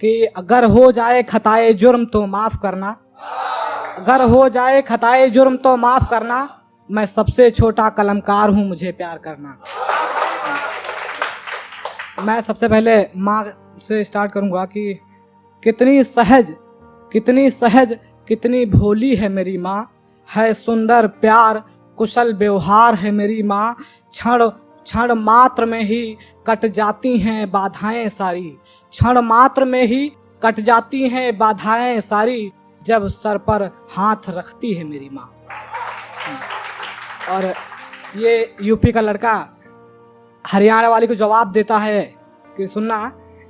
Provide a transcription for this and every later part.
कि अगर हो जाए खताए जुर्म तो माफ़ करना, अगर हो जाए खताए जुर्म तो माफ़ करना, मैं सबसे छोटा कलमकार हूँ, मुझे प्यार करना। मैं सबसे पहले माँ से स्टार्ट करूँगा कि कितनी सहज कितनी भोली है मेरी माँ, है सुंदर प्यार कुशल व्यवहार है मेरी माँ। क्षण क्षण मात्र में ही कट जाती हैं बाधाएं सारी, क्षण मात्र में ही कट जाती हैं बाधाएं सारी, जब सर पर हाथ रखती है मेरी माँ। और ये यूपी का लड़का हरियाणा वाली को जवाब देता है कि सुनना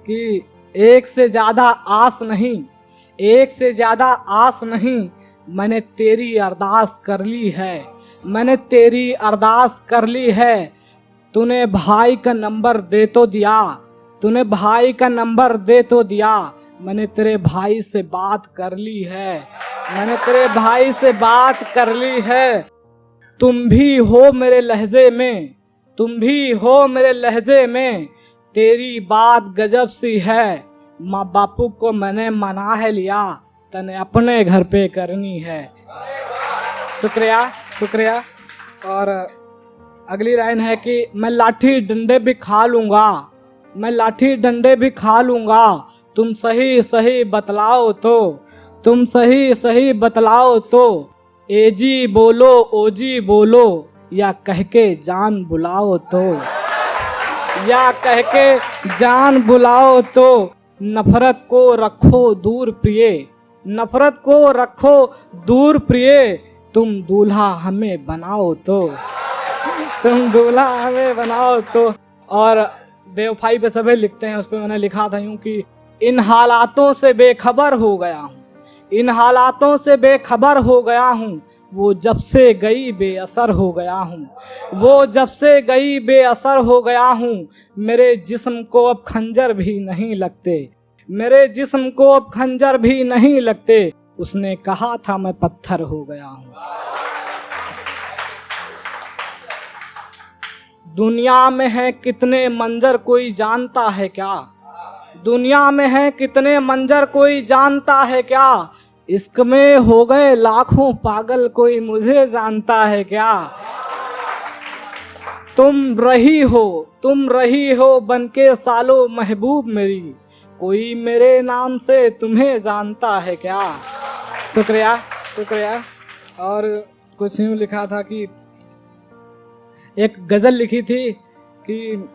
कि एक से ज़्यादा आस नहीं, मैंने तेरी अरदास कर ली है, मैंने तेरी अरदास कर ली है। तूने भाई का नंबर दे तो दिया, तूने भाई का नंबर दे तो दिया, मैंने तेरे भाई से बात कर ली है, मैंने तेरे भाई से बात कर ली है। तुम भी हो मेरे लहजे में, तुम भी हो मेरे लहजे में, तेरी बात गजब सी है। माँ बापू को मैंने मना है लिया, तने अपने घर पे करनी है। शुक्रिया शुक्रिया। और अगली लाइन है कि मैं लाठी डंडे भी खा लूँगा, मैं लाठी डंडे भी खा लूँगा, तुम सही सही बतलाओ तो, तुम सही सही बतलाओ तो। एजी बोलो ओजी बोलो, या कह के जान बुलाओ तो, या कह के जान बुलाओ तो। नफरत को रखो दूर प्रिय, नफरत को रखो दूर प्रिय, तुम दूल्हा हमें बनाओ तो, तुम दूल्हा हमें बनाओ तो। और बेवफाई पे सभी लिखते हैं, उस पर मैंने लिखा था यूं कि इन हालातों से बेखबर हो गया हूँ, इन हालातों से बेखबर हो गया हूँ, वो जब से गई बेअसर हो गया हूँ, वो जब से गई बेअसर हो गया हूँ। मेरे जिस्म को अब खंजर भी नहीं लगते, मेरे जिस्म को अब खंजर भी नहीं लगते, उसने कहा था मैं पत्थर हो गया हूँ। दुनिया में है कितने मंजर कोई जानता है क्या, दुनिया में है कितने मंजर कोई जानता है क्या, इश्क में हो गए लाखों पागल कोई मुझे जानता है क्या। तुम रही हो बनके सालो महबूब मेरी, कोई मेरे नाम से तुम्हें जानता है क्या। शुक्रिया शुक्रिया। और कुछ यूँ लिखा था कि एक गजल लिखी थी कि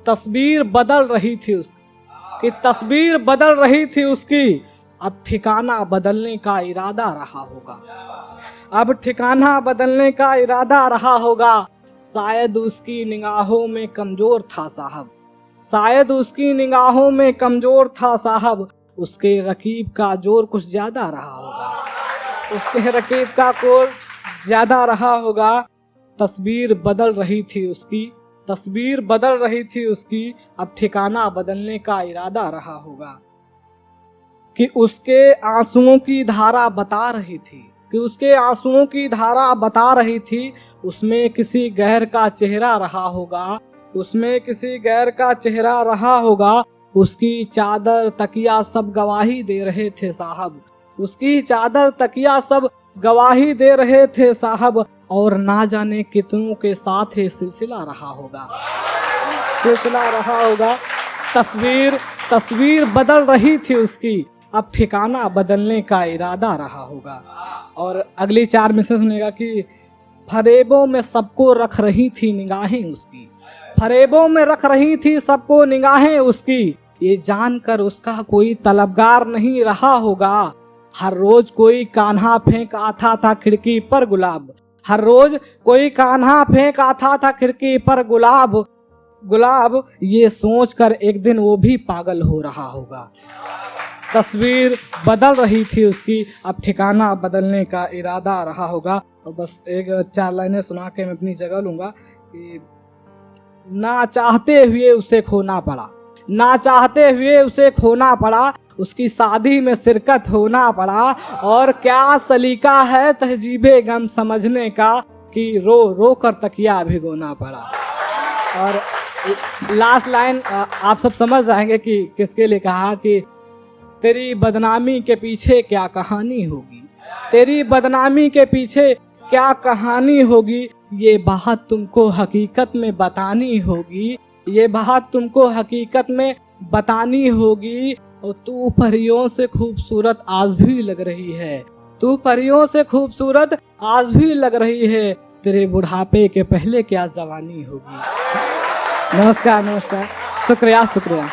तस्वीर बदल रही थी उसकी, कि तस्वीर बदल रही थी उसकी, अब ठिकाना बदलने का इरादा रहा होगा, अब ठिकाना बदलने का इरादा रहा होगा। शायद उसकी निगाहों में कमजोर था साहब, शायद उसकी निगाहों में कमजोर था साहब, उसके रकीब का जोर कुछ ज्यादा रहा होगा, उसके रकीब का जोर ज्यादा रहा होगा। तस्वीर बदल रही थी उसकी, तस्वीर बदल रही थी उसकी, अब ठिकाना बदलने का इरादा रहा होगा। कि उसके आंसुओं की धारा बता रही थी, कि उसके आंसुओं की धारा बता रही थी, उसमें किसी गैर का चेहरा रहा होगा, उसमें किसी गैर का चेहरा रहा होगा। उसकी चादर तकिया सब गवाही दे रहे थे साहब, उसकी चादर तकिया सब गवाही दे रहे थे साहब, और ना जाने कितनों के साथ ये सिलसिला रहा होगा, सिलसिला रहा होगा। तस्वीर बदल रही थी उसकी, अब ठिकाना बदलने का इरादा रहा होगा। और अगली 4 में से सुनेगा कि फरेबों में सबको रख रही थी निगाहें उसकी, फरेबों में रख रही थी सबको निगाहें उसकी, ये जानकर उसका कोई तलबगार नहीं रहा होगा। हर रोज कोई कान्हा फेंक आता था खिड़की पर गुलाब, हर रोज कोई कान्हा फेंक आता था खिड़की पर गुलाब, गुलाब ये सोचकर एक दिन वो भी पागल हो रहा होगा। तस्वीर बदल रही थी उसकी, अब ठिकाना बदलने का इरादा रहा होगा। और बस एक 4 लाइनें सुना के मैं अपनी जगह लूँगा कि ना चाहते हुए उसे खोना पड़ा, ना चाहते हुए उसे खोना पड़ा, उसकी शादी में शिरकत होना पड़ा। और क्या सलीका है तहजीबे गम समझने का, कि रो रो कर तकिया भिगोना पड़ा। और लास्ट लाइन आप सब समझ जाएंगे कि किसके लिए कहा कि तेरी बदनामी के पीछे क्या कहानी होगी, तेरी बदनामी के पीछे क्या कहानी होगी, ये बात तुमको हकीकत में बतानी होगी, ये बात तुमको हकीकत में बतानी होगी। और तू परियों से खूबसूरत आज भी लग रही है, तू परियों से खूबसूरत आज भी लग रही है, तेरे बुढ़ापे के पहले क्या जवानी होगी। नमस्कार, नमस्कार, शुक्रिया, शुक्रिया।